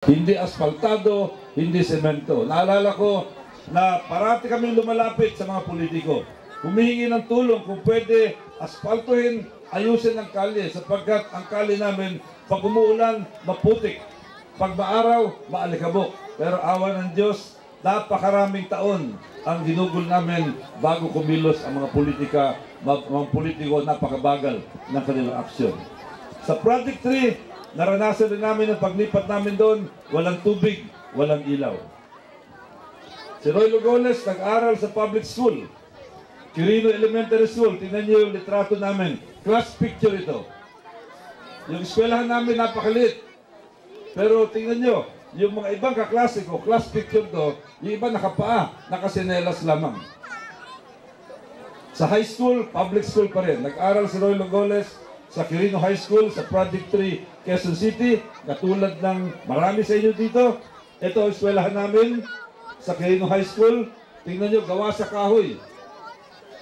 Hindi asfaltado, hindi semento. Naalala ko na parati kaming lumalapit sa mga politiko. Humihingi ng tulong kung pwede asfaltuhin, ayusin ang kalye sapagkat ang kalye namin pag umuulan, maputik. Pag maaraw, maalikabok. Pero awa ng Diyos, napakaraming taon ang ginugol namin bago kumilos ang mga politiko napakabagal ng kanilang aksyon. Sa Project 3, naranasan din namin ang paglipat namin doon, walang tubig, walang ilaw. Si Roy Lugones nag-aral sa public school, Quirino Elementary School. Tingnan niyo yung litrato namin. Class picture ito. Yung eskwelahan namin napakaliit. Pero tingnan niyo, yung mga ibang kaklase ko, class picture to, yung iba nakapaa, nakasinelas lamang. Sa high school, public school pa rin. Nag-aral si Roy Lugones sa Quirino High School, sa Project 3, Quezon City, katulad ng marami sa inyo dito. Ito ang eskwelahan namin sa Quirino High School. Tingnan nyo, gawa sa kahoy.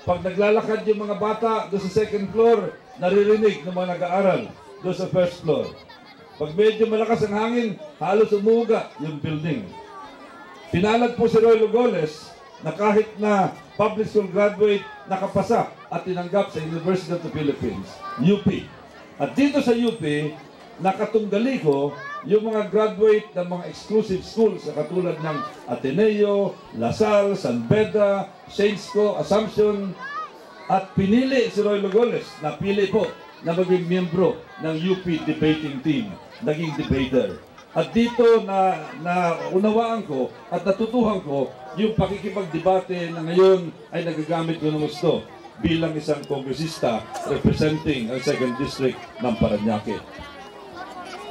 Pag naglalakad yung mga bata doon sa second floor, naririnig ng mga nag-aaral doon sa first floor. Pag medyo malakas ang hangin, halos umuuga yung building. Pinalad po si Roy Lugones na kahit na public school graduate, nakapasa at tinanggap sa University of the Philippines, UP. At dito sa UP, nakatunggali ko yung mga graduate ng mga exclusive schools sa katulad ng Ateneo, Lasal, San Beda, Saintsco, Assumption. At pinili si Roy Lugones, napili po na maging miyembro ng UP debating team, naging debater. At dito na unawaan ko at natutuhan ko yung pakikipagdebate na ngayon ay nagagamit ko ng gusto bilang isang kongresista representing ang 2nd District ng Parañaque.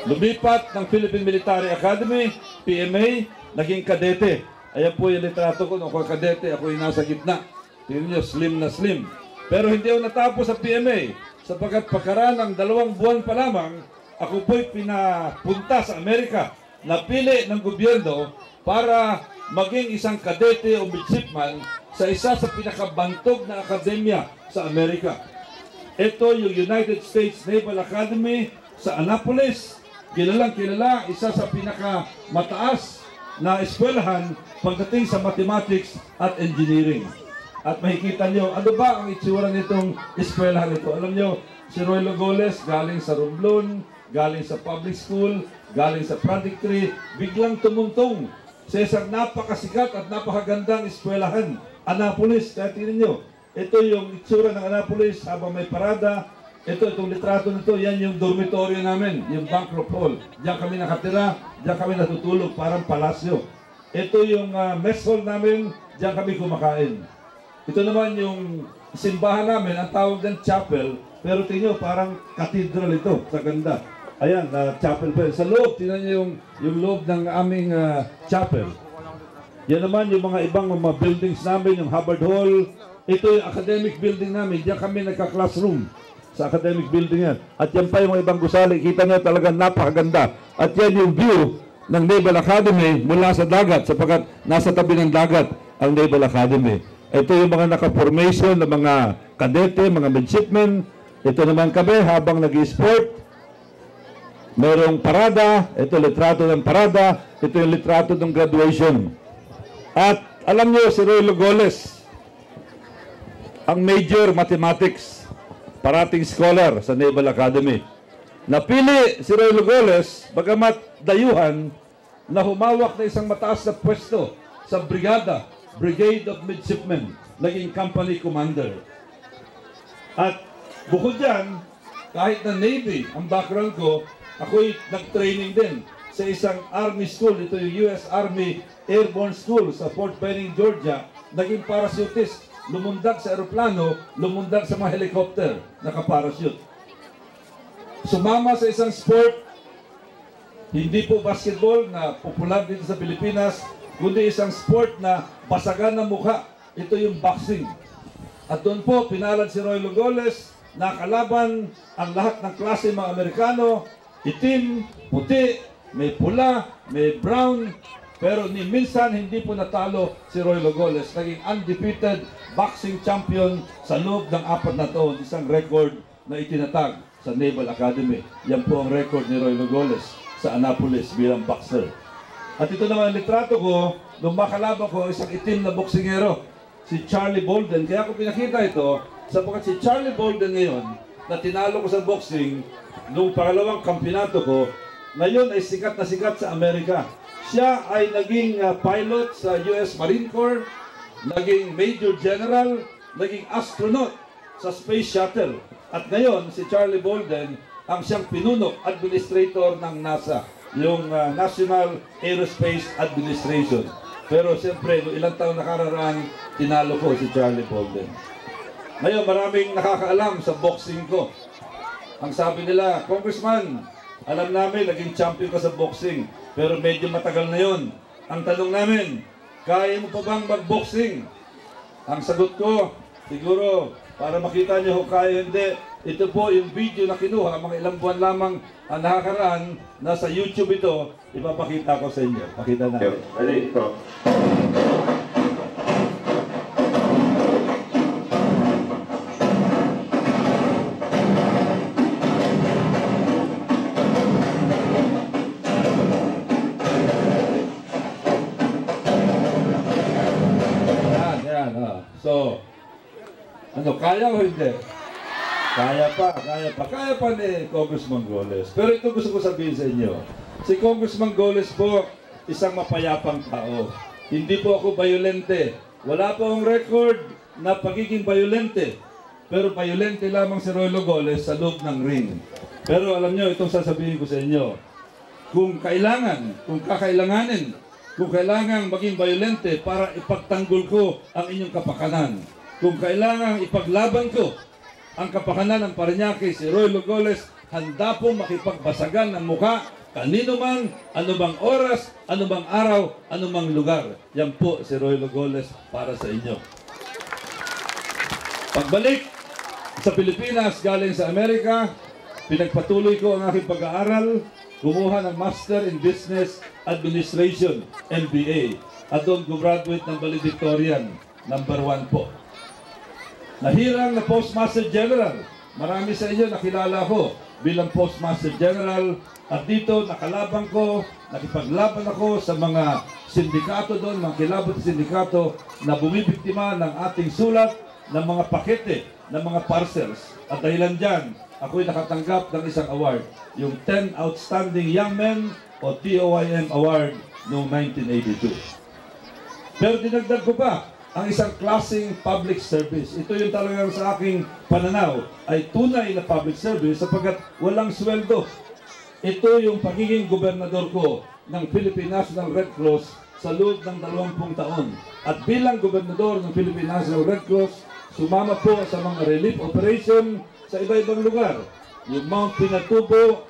Lumipat ng Philippine Military Academy, PMA, naging kadete. Ayan po yung litrato ko, nung ako kadete, ako yung nasa gitna. Tingnan nyo, slim na slim. Pero hindi ako natapos sa PMA, sapagkat pagkaraan ng 2 buwan pa lamang, ako po'y pinapunta sa Amerika, napili ng gobyerno para maging isang kadete o midshipman sa isa sa pinakabantog na akademya sa Amerika. Ito yung United States Naval Academy sa Annapolis. Kilalang kilala, isa sa pinakamataas na eskwelahan pagdating sa mathematics at engineering. At makikita nyo, ano ba ang itsura nitong eskwelahan ito? Alam nyo, si Roy Lugones galing sa Romblon, galing sa public school, galing sa Project 3, biglang tumuntong sa isang napakasikat at napakagandang eskwelahan, Annapolis. Kaya tingnan nyo, ito yung itsura ng Annapolis habang may parada. Itong litrato nito, yan yung dormitorio namin, yung Bancroft Hall. Diyan kami nakatira, diyan kami natutulog, parang palasyo. Ito yung mess hall namin, diyan kami kumakain. Ito naman yung simbahan namin, ang tawag ng chapel, pero tingnan nyo, parang cathedral ito, sa ganda. Ayan, chapel pa yun. Sa loob, tingnan nyo yung loob ng aming chapel. Yan naman yung mga ibang mga buildings namin, yung Hubbard Hall. Ito yung academic building namin, diyan kami nagka-classroom. Sa academic building yan. At yan pa yung mga ibang gusali. Kita nyo talagang napakaganda. At yan yung view ng Naval Academy mula sa dagat sapagkat nasa tabi ng dagat ang Naval Academy. Ito yung mga naka-formation ng mga kadete, mga midshipmen. Ito naman kami habang nag-sport. Merong parada. Ito litrato ng parada. Ito yung litrato ng graduation. At alam nyo si Roy Lugones, ang major mathematics, parating scholar sa Naval Academy. Napili si Roy Lugones, bagamat dayuhan, na humawak na isang mataas na pwesto sa brigada, Brigade of Midshipmen, naging company commander. At bukod dyan, kahit na Navy ang background ko, ako'y nag-training din sa isang Army school. Ito yung US Army Airborne School sa Fort Benning, Georgia. Naging parachutist. Lumundag sa aeroplano, lumundag sa mga helicopter, naka-parachute. Sumama sa isang sport, hindi po basketball na popular dito sa Pilipinas, kundi isang sport na basagan ng mukha. Ito yung boxing. At doon po, pinalad si Roy Lugones na kalaban ang lahat ng klase mga Amerikano, itim, puti, may pula, may brown, pero ni minsan hindi po natalo si Roy Lugones. Naging undefeated boxing champion sa loob ng 4 na taon, isang record na itinatag sa Naval Academy. Yan po ang record ni Roy Lugones. sa Annapolis bilang boxer. At ito naman ang litrato ko, nung makalaban ko ang isang itim na boksingero, si Charlie Bolden. Kaya ko pinakita ito, sapagkat si Charlie Bolden ngayon, na tinalo ko sa boxing, nung pangalawang kampyonato ko, ngayon ay sikat na sikat sa Amerika. Siya ay naging pilot sa US Marine Corps, naging Major General, naging astronaut sa Space Shuttle. At ngayon, si Charlie Bolden ang siyang pinuno, administrator ng NASA, yung National Aerospace Administration. Pero siyempre, noong ilang taon nakararaan, tinalo ko si Charlie Bolden. Ngayon, maraming nakakaalam sa boxing ko. Ang sabi nila, Congressman, alam namin, naging champion ka sa boxing, pero medyo matagal na yon. Ang tanong namin, kaya mo pa bang mag-boxing? Ang sagot ko, siguro, para makita niyo kung kaya hindi, ito po yung video na kinuha, mga ilang buwan lamang ang nakakaraan, nasa YouTube ito, ipapakita ko sa inyo. Pakita natin. Ready? Go. Yan. So, ano, kaya o hindi? Kaya pa ni Congressman Goles. Pero ito gusto ko sabihin sa inyo. Si Congressman Goles po, isang mapayapang tao. Hindi po ako bayolente. Wala po akong record na pagiging bayolente. Pero bayolente lamang si Roylo Goles sa loob ng ring. Pero alam nyo, itong sasabihin ko sa inyo. Kung kakailanganin, kung kailangan maging bayolente para ipagtanggol ko ang inyong kapakanan. Kung kailangan ipaglaban ko ang kapakanan ng Parañaque, si Roylo Goles, handa pong makipagbasagan ng muka, kanino man, anumang oras, anumang araw, anumang lugar. Yan po si Roylo Goles para sa inyo. Pagbalik sa Pilipinas, galing sa Amerika, pinagpatuloy ko ang aking pag-aaral, kumuha ng Master in Business Administration, MBA, at doon gumraduate ng valedictorian, number 1 po. Nahirang na Postmaster General. Marami sa inyo nakilala ko bilang Postmaster General, at dito nakalaban ko, nakipaglaban ako sa mga sindikato doon, mga kilabot sindikato na bumibiktima ng ating sulat ng mga pakete, ng mga parcels. At dahilan dyan, ako'y nakatanggap ng isang award, yung 10 Outstanding Young Men o TOYM Award noong 1982. Pero dinagdag ko pa ang isang klaseng public service. Ito yung talagang sa aking pananaw ay tunay na public service sapagkat walang sweldo. Ito yung pagiging gobernador ko ng Philippine National Red Cross sa loob ng 20 taon. At bilang gobernador ng Philippine National Red Cross, sumama po sa mga relief operation sa iba-ibang lugar. Yung Mount Pinatubo,